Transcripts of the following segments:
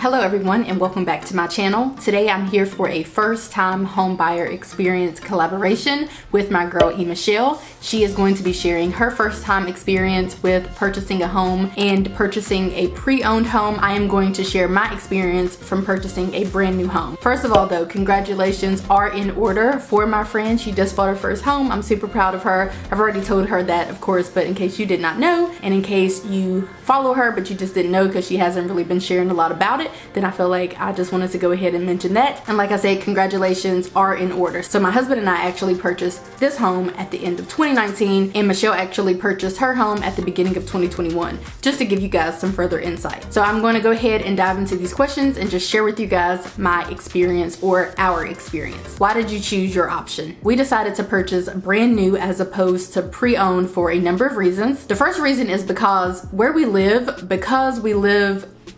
Hello everyone and welcome back to my channel. Today I'm here for a first time home buyer experience collaboration with my girl Michelle. She is going to be sharing her first time experience with purchasing a home and purchasing a pre-owned home. I am going to share my experience from purchasing a brand new home. First of all though, congratulations are in order for my friend. She just bought her first home. I'm super proud of her. I've already told her that of course, but in case you did not know and in case you follow her but you just didn't know because she hasn't really been sharing a lot about it, then I feel like I just wanted to go ahead and mention that. And like I said, congratulations are in order. So my husband and I actually purchased this home at the end of 2019 and Michelle actually purchased her home at the beginning of 2021, just to give you guys some further insight. So I'm going to go ahead and dive into these questions and just share with you guys my experience or our experience. Why did you choose your option? We decided to purchase brand new as opposed to pre-owned for a number of reasons. The first reason is because where we live,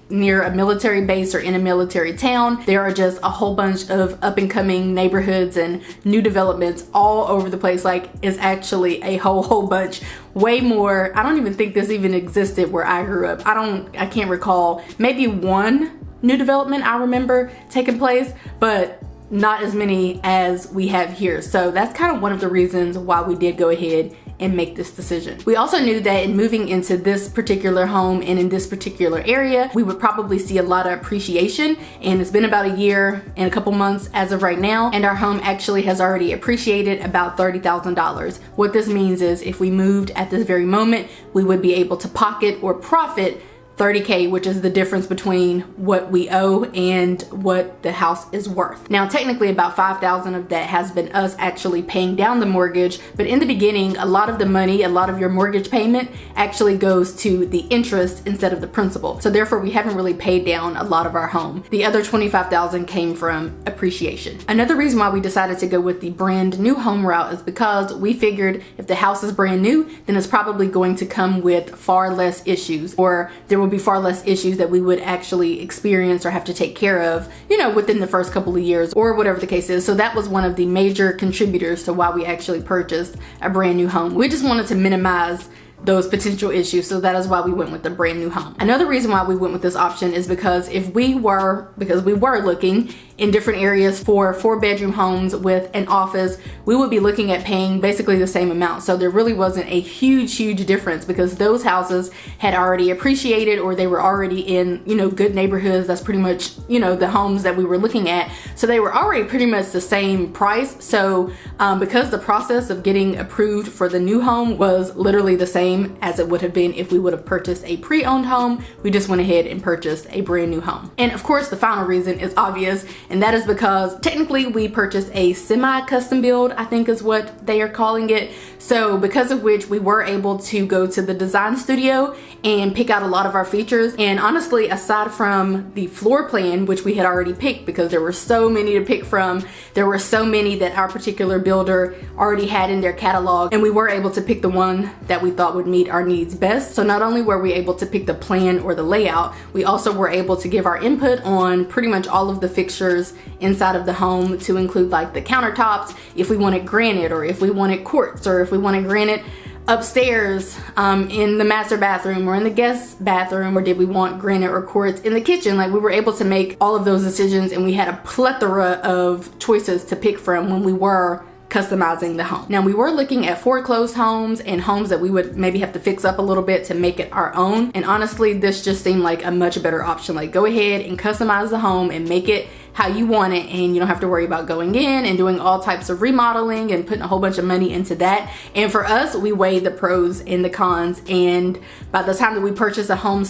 near a military base or in a military town, there are just a whole bunch of up and coming neighborhoods and new developments all over the place. Like, it's actually a whole bunch, way more. I don't even think this even existed where I grew up. I can't recall, maybe one new development I remember taking place, but not as many as we have here. So that's kind of one of the reasons why we did go ahead and make this decision. We also knew that in moving into this particular home and in this particular area, we would probably see a lot of appreciation, and it's been about a year and a couple months as of right now, and our home actually has already appreciated about $30,000. What this means is if we moved at this very moment, we would be able to pocket or profit $30K, which is the difference between what we owe and what the house is worth. Now, technically about $5,000 of that has been us actually paying down the mortgage, but in the beginning, a lot of the money, a lot of your mortgage payment actually goes to the interest instead of the principal. So therefore, we haven't really paid down a lot of our home. The other $25,000 came from appreciation. Another reason why we decided to go with the brand new home route is because we figured if the house is brand new, then it's probably going to come with far less issues, or there will be far less issues that we would actually experience or have to take care of, within the first couple of years or whatever the case is. So that was one of the major contributors to why we actually purchased a brand new home. We just wanted to minimize those potential issues, so that is why we went with the brand new home. Another reason why we went with this option is because we were looking in different areas for 4-bedroom homes with an office, we would be looking at paying basically the same amount. So there really wasn't a huge difference because those houses had already appreciated or they were already in, good neighborhoods. That's pretty much, the homes that we were looking at. So they were already pretty much the same price. So because the process of getting approved for the new home was literally the same as it would have been if we would have purchased a pre-owned home, we just went ahead and purchased a brand new home. And of course, the final reason is obvious, and that is because technically we purchased a semi-custom build, I think is what they are calling it. So because of which we were able to go to the design studio and pick out a lot of our features. And honestly, aside from the floor plan, which we had already picked because there were so many to pick from, there were so many that our particular builder already had in their catalog, and we were able to pick the one that we thought would meet our needs best. So not only were we able to pick the plan or the layout, we also were able to give our input on pretty much all of the fixtures inside of the home, to include like the countertops, if we wanted granite or if we wanted quartz or if we wanted granite upstairs in the master bathroom or in the guest bathroom, or did we want granite or quartz in the kitchen. Like, we were able to make all of those decisions, and we had a plethora of choices to pick from when we were customizing the home. Now, we were looking at foreclosed homes and homes that we would maybe have to fix up a little bit to make it our own. And honestly, this just seemed like a much better option. Like, go ahead and customize the home and make it how you want it, and you don't have to worry about going in and doing all types of remodeling and putting a whole bunch of money into that. And for us, we weighed the pros and the cons, and by the time that we purchased a home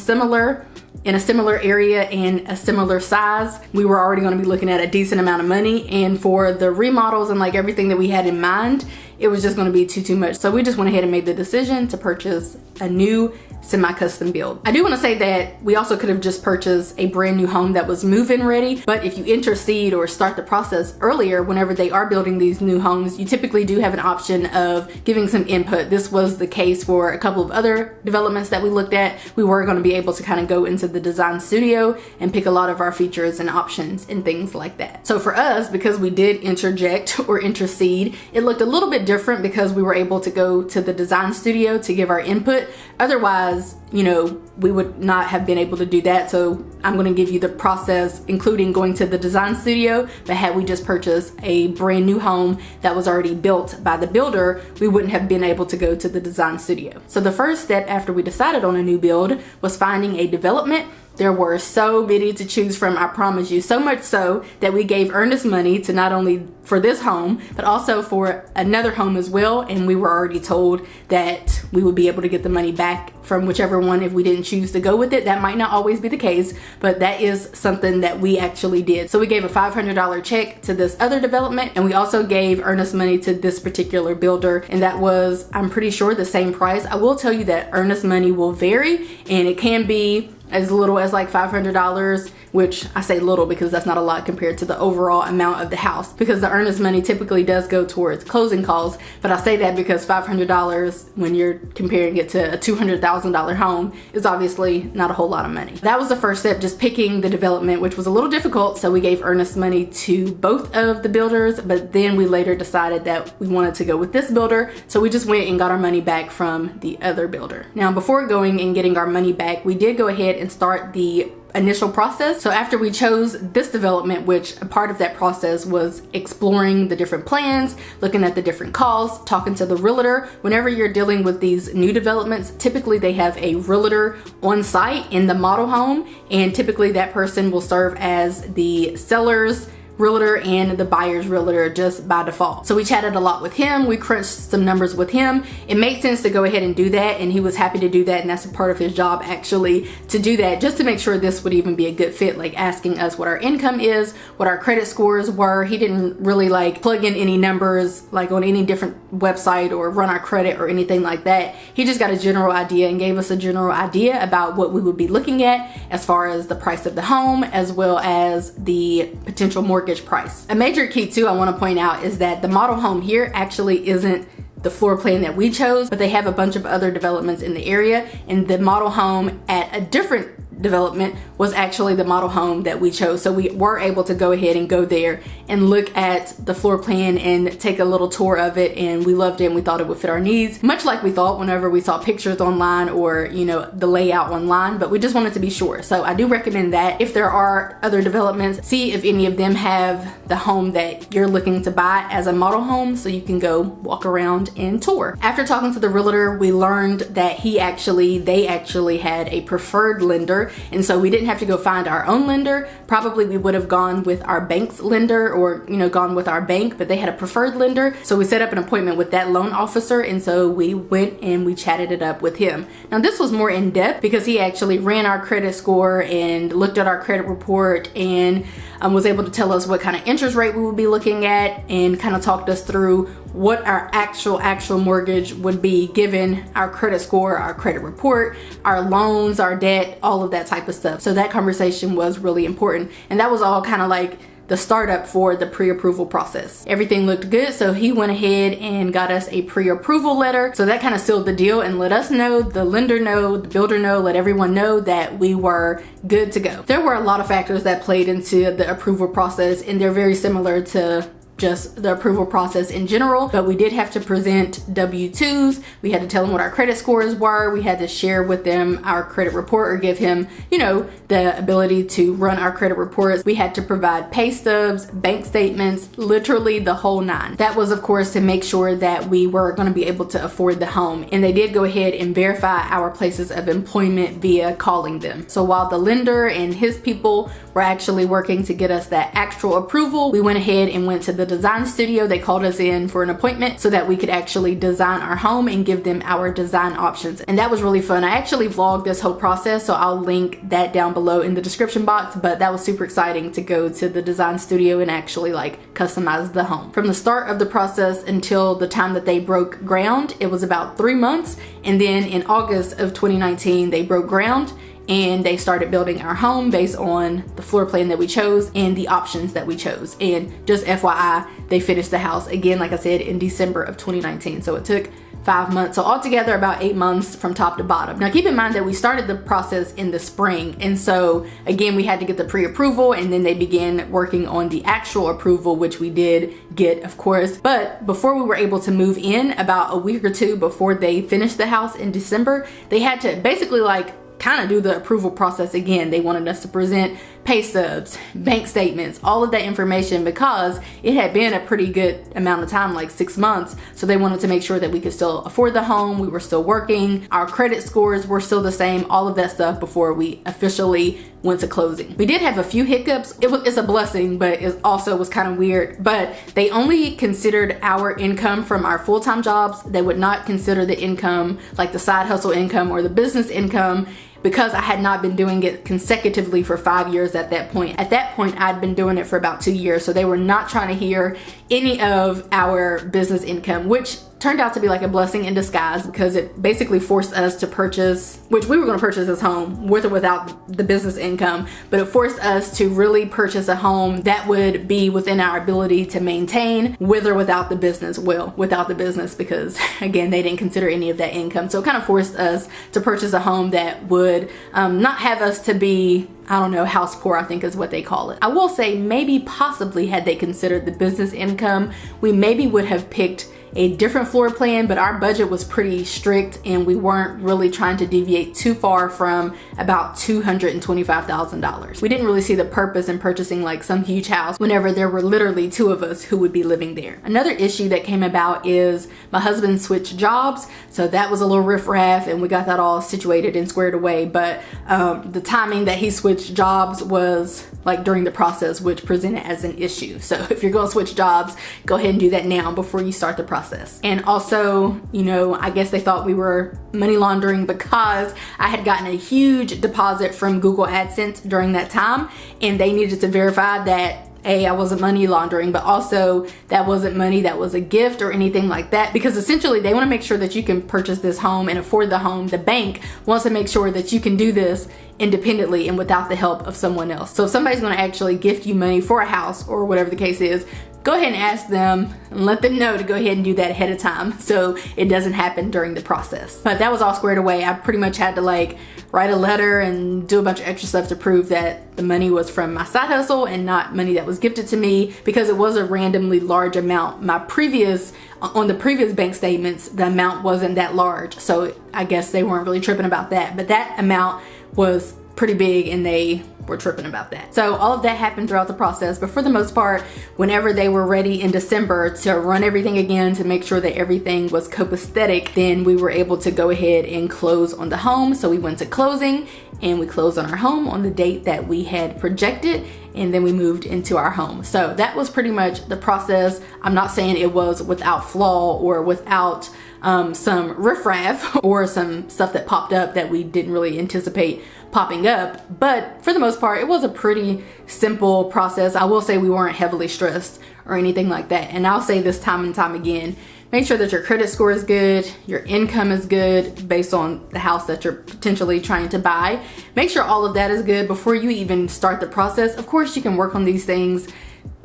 in a similar area and a similar size, we were already going to be looking at a decent amount of money. And for the remodels and like everything that we had in mind, it was just going to be too much. So we just went ahead and made the decision to purchase a new semi-custom build. I do want to say that we also could have just purchased a brand new home that was move-in ready, but if you intercede or start the process earlier whenever they are building these new homes, you typically do have an option of giving some input. This was the case for a couple of other developments that we looked at. We were going to be able to kind of go into the design studio and pick a lot of our features and options and things like that. So for us, because we did interject or intercede, it looked a little bit different because we were able to go to the design studio to give our input. Otherwise, otherwise, you know, we would not have been able to do that. So I'm going to give you the process, including going to the design studio. But had we just purchased a brand new home that was already built by the builder, we wouldn't have been able to go to the design studio. So the first step after we decided on a new build was finding a development. There were so many to choose from, I promise you, so much so that we gave earnest money to not only for this home, but also for another home as well. And we were already told that we would be able to get the money back from whichever one if we didn't choose to go with it. That might not always be the case, but that is something that we actually did. So we gave a $500 check to this other development, and we also gave earnest money to this particular builder, and that was, I'm pretty sure, the same price. I will tell you that earnest money will vary, and it can be as little as like $500, which I say little because that's not a lot compared to the overall amount of the house, because the earnest money typically does go towards closing costs. But I say that because $500 when you're comparing it to a $200,000 home is obviously not a whole lot of money. That was the first step, just picking the development, which was a little difficult. So we gave earnest money to both of the builders, but then we later decided that we wanted to go with this builder. So we just went and got our money back from the other builder. Now, before going and getting our money back, we did go ahead and start the initial process. So after we chose this development, which a part of that process was exploring the different plans, looking at the different costs, talking to the realtor. Whenever you're dealing with these new developments, typically they have a realtor on site in the model home, and typically that person will serve as the seller's realtor and the buyer's realtor just by default. So we chatted a lot with him. We crunched some numbers with him. It made sense to go ahead and do that, and he was happy to do that, and that's a part of his job actually, to do that, just to make sure this would even be a good fit, like asking us what our income is, what our credit scores were. He didn't really like plug in any numbers like on any different website or run our credit or anything like that. He just got a general idea and gave us a general idea about what we would be looking at as far as the price of the home as well as the potential mortgage price. A major key too I want to point out is that the model home here actually isn't the floor plan that we chose, but they have a bunch of other developments in the area, and the model home at a different development was actually the model home that we chose. So we were able to go ahead and go there and look at the floor plan and take a little tour of it, and we loved it and we thought it would fit our needs, much like we thought whenever we saw pictures online or, you know, the layout online, but we just wanted to be sure. So I do recommend that if there are other developments, see if any of them have the home that you're looking to buy as a model home so you can go walk around and tour. After talking to the realtor, we learned that they actually had a preferred lender, and so we didn't have to go find our own lender. Probably we would have gone with our bank's lender or, you know, gone with our bank, but they had a preferred lender. So we set up an appointment with that loan officer, and so we went and we chatted it up with him. Now this was more in depth because he actually ran our credit score and looked at our credit report and was able to tell us what kind of interest rate we would be looking at, and kind of talked us through what our actual mortgage would be given our credit score, our credit report, our loans, our debt, all of that type of stuff. So that conversation was really important, and that was all kind of like the startup for the pre-approval process. Everything looked good, so he went ahead and got us a pre-approval letter. So that kind of sealed the deal and let us know, the lender know, the builder know, let everyone know that we were good to go. There were a lot of factors that played into the approval process, and they're very similar to just the approval process in general, but we did have to present W-2s. We had to tell them what our credit scores were. We had to share with them our credit report or give him, you know, the ability to run our credit reports. We had to provide pay stubs, bank statements, literally the whole nine. That was, of course, to make sure that we were going to be able to afford the home. And they did go ahead and verify our places of employment via calling them. So while the lender and his people were actually working to get us that actual approval, we went ahead and went to the design studio. They called us in for an appointment so that we could actually design our home and give them our design options. And that was really fun. I actually vlogged this whole process, so I'll link that down below in the description box, but that was super exciting to go to the design studio and actually like customize the home. From the start of the process until the time that they broke ground, it was about 3 months. And then in August of 2019, they broke ground and they started building our home based on the floor plan that we chose and the options that we chose. And just FYI, they finished the house again, like I said, in December of 2019. So it took 5 months. So altogether about 8 months from top to bottom. Now keep in mind that we started the process in the spring. And so again, we had to get the pre-approval, and then they began working on the actual approval, which we did get, of course. But before we were able to move in, about a week or two before they finished the house in December, they had to basically like kind of do the approval process again. They wanted us to present pay stubs, bank statements, all of that information, because it had been a pretty good amount of time, like 6 months. So they wanted to make sure that we could still afford the home, we were still working, our credit scores were still the same, all of that stuff before we officially went to closing. We did have a few hiccups. It's a blessing, but it also was kind of weird. But they only considered our income from our full-time jobs. They would not consider the income, like the side hustle income or the business income, because I had not been doing it consecutively for 5 years at that point. At that point, I'd been doing it for about 2 years. So they were not trying to hear any of our business income, which turned out to be like a blessing in disguise, because it basically forced us to purchase, which we were going to purchase this home with or without the business income, but it forced us to really purchase a home that would be within our ability to maintain with or without the business. Well, without the business, because again, they didn't consider any of that income. So it kind of forced us to purchase a home that would not have us to be, I don't know, house poor, I think is what they call it. I will say maybe possibly had they considered the business income, we maybe would have picked a different floor plan, but our budget was pretty strict and we weren't really trying to deviate too far from about $225,000. We didn't really see the purpose in purchasing like some huge house whenever there were literally 2 of us who would be living there. Another issue that came about is my husband switched jobs, so that was a little riffraff and we got that all situated and squared away. But the timing that he switched jobs was like during the process, which presented as an issue. So if you're gonna switch jobs, go ahead and do that now before you start the process. And also, you know, I guess they thought we were money laundering because I had gotten a huge deposit from Google AdSense during that time, and they needed to verify that I wasn't money laundering, but also that wasn't money that was a gift or anything like that, because essentially they want to make sure that you can purchase this home and afford the home. The bank wants to make sure that you can do this independently and without the help of someone else. So if somebody's going to actually gift you money for a house or whatever the case is, go ahead and ask them and let them know to go ahead and do that ahead of time so it doesn't happen during the process. But that was all squared away. I pretty much had to like write a letter and do a bunch of extra stuff to prove that the money was from my side hustle and not money that was gifted to me, because it was a randomly large amount. On the previous bank statements, the amount wasn't that large, so I guess they weren't really tripping about that, but that amount was pretty big and they were tripping about that. So all of that happened throughout the process, but for the most part, whenever they were ready in December to run everything again to make sure that everything was copacetic, then we were able to go ahead and close on the home. So we went to closing and we closed on our home on the date that we had projected, and then we moved into our home. So that was pretty much the process. I'm not saying it was without flaw or without some riffraff or some stuff that popped up that we didn't really anticipate popping up, but for the most part, it was a pretty simple process. I will say we weren't heavily stressed or anything like that. And I'll say this time and time again, make sure that your credit score is good, your income is good based on the house that you're potentially trying to buy. Make sure all of that is good before you even start the process. Of course, you can work on these things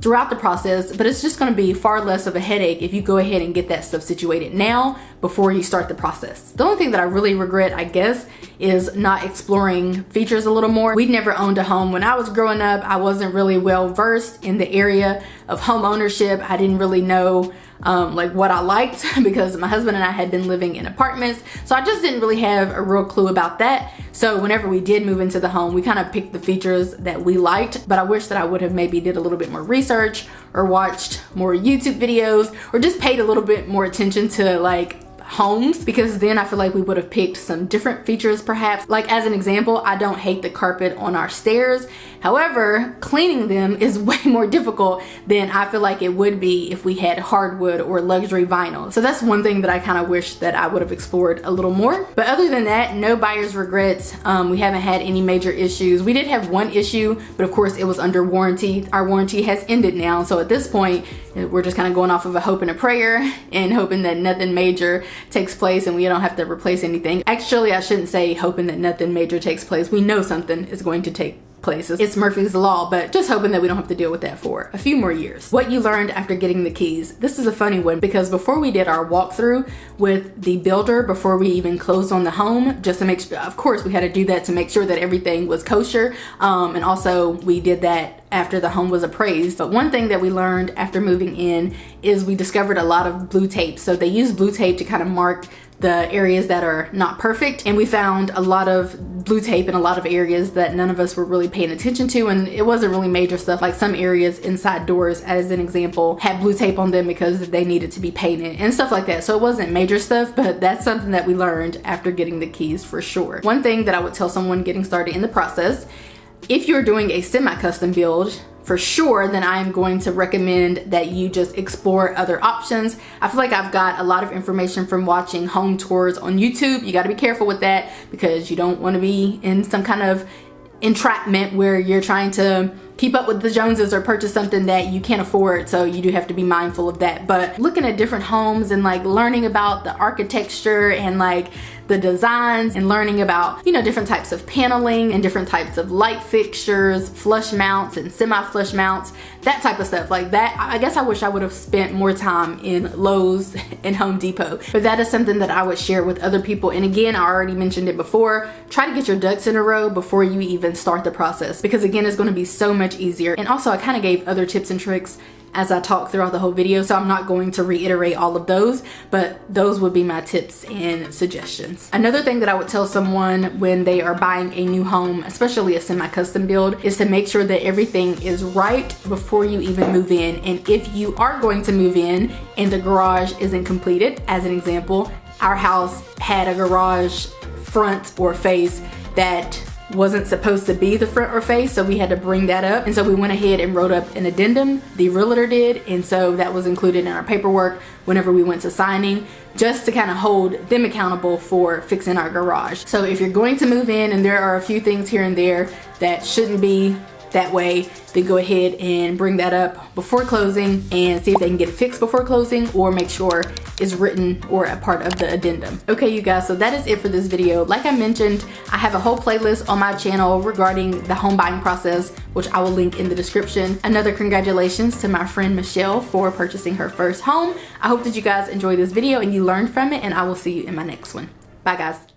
throughout the process, but it's just going to be far less of a headache if you go ahead and get that stuff situated now before you start the process. The only thing that I really regret, I guess, is not exploring features a little more. We'd never owned a home. When I was growing up, I wasn't really well versed in the area of home ownership. I didn't really know like what I liked because my husband and I had been living in apartments. So I just didn't really have a real clue about that. So whenever we did move into the home, we kind of picked the features that we liked, but I wish that I would have maybe did a little bit more research or watched more YouTube videos or just paid a little bit more attention to like homes, because then I feel like we would have picked some different features perhaps. Like as an example, I don't hate the carpet on our stairs. However, cleaning them is way more difficult than I feel like it would be if we had hardwood or luxury vinyl. So that's one thing that I kind of wish that I would have explored a little more. But other than that, no buyer's regrets. We haven't had any major issues. We did have one issue, but of course it was under warranty. Our warranty has ended now. So at this point, we're just kind of going off of a hope and a prayer and hoping that nothing major takes place and we don't have to replace anything. Actually, I shouldn't say hoping that nothing major takes place. We know something is going to take places. It's Murphy's Law, but just hoping that we don't have to deal with that for a few more years. What you learned after getting the keys. This is a funny one because before we did our walkthrough with the builder, before we even closed on the home, just to make sure, of course we had to do that to make sure that everything was kosher. And also we did that after the home was appraised. But one thing that we learned after moving in is we discovered a lot of blue tape. So they use blue tape to kind of mark the areas that are not perfect, and we found a lot of blue tape in a lot of areas that none of us were really paying attention to, and it wasn't really major stuff. Like some areas inside doors, as an example, had blue tape on them because they needed to be painted and stuff like that. So it wasn't major stuff, but that's something that we learned after getting the keys for sure. One thing that I would tell someone getting started in the process, if you're doing a semi-custom build, for sure, then I'm going to recommend that you just explore other options. I feel like I've got a lot of information from watching home tours on YouTube. You got to be careful with that because you don't want to be in some kind of entrapment where you're trying to keep up with the Joneses or purchase something that you can't afford. So you do have to be mindful of that. But looking at different homes and like learning about the architecture and like the designs and learning about, you know, different types of paneling and different types of light fixtures, flush mounts and semi-flush mounts, that type of stuff like that. I guess I wish I would have spent more time in Lowe's and Home Depot, but that is something that I would share with other people. And again, I already mentioned it before, try to get your ducks in a row before you even start the process, because again, it's going to be so much easier. And also I kind of gave other tips and tricks as I talk throughout the whole video, so I'm not going to reiterate all of those, but those would be my tips and suggestions. Another thing that I would tell someone when they are buying a new home, especially a semi-custom build, is to make sure that everything is right before you even move in. And if you are going to move in and the garage isn't completed, as an example, our house had a garage front or face that wasn't supposed to be the front or face, so we had to bring that up. And so we went ahead and wrote up an addendum, the realtor did, and so that was included in our paperwork whenever we went to signing, just to kind of hold them accountable for fixing our garage. So if you're going to move in and there are a few things here and there that shouldn't be that way, then go ahead and bring that up before closing and see if they can get it fixed before closing, or make sure it's written or a part of the addendum. Okay, you guys, so that is it for this video. Like I mentioned, I have a whole playlist on my channel regarding the home buying process, which I will link in the description. Another congratulations to my friend Michelle for purchasing her first home. I hope that you guys enjoyed this video and you learned from it, and I will see you in my next one. Bye guys.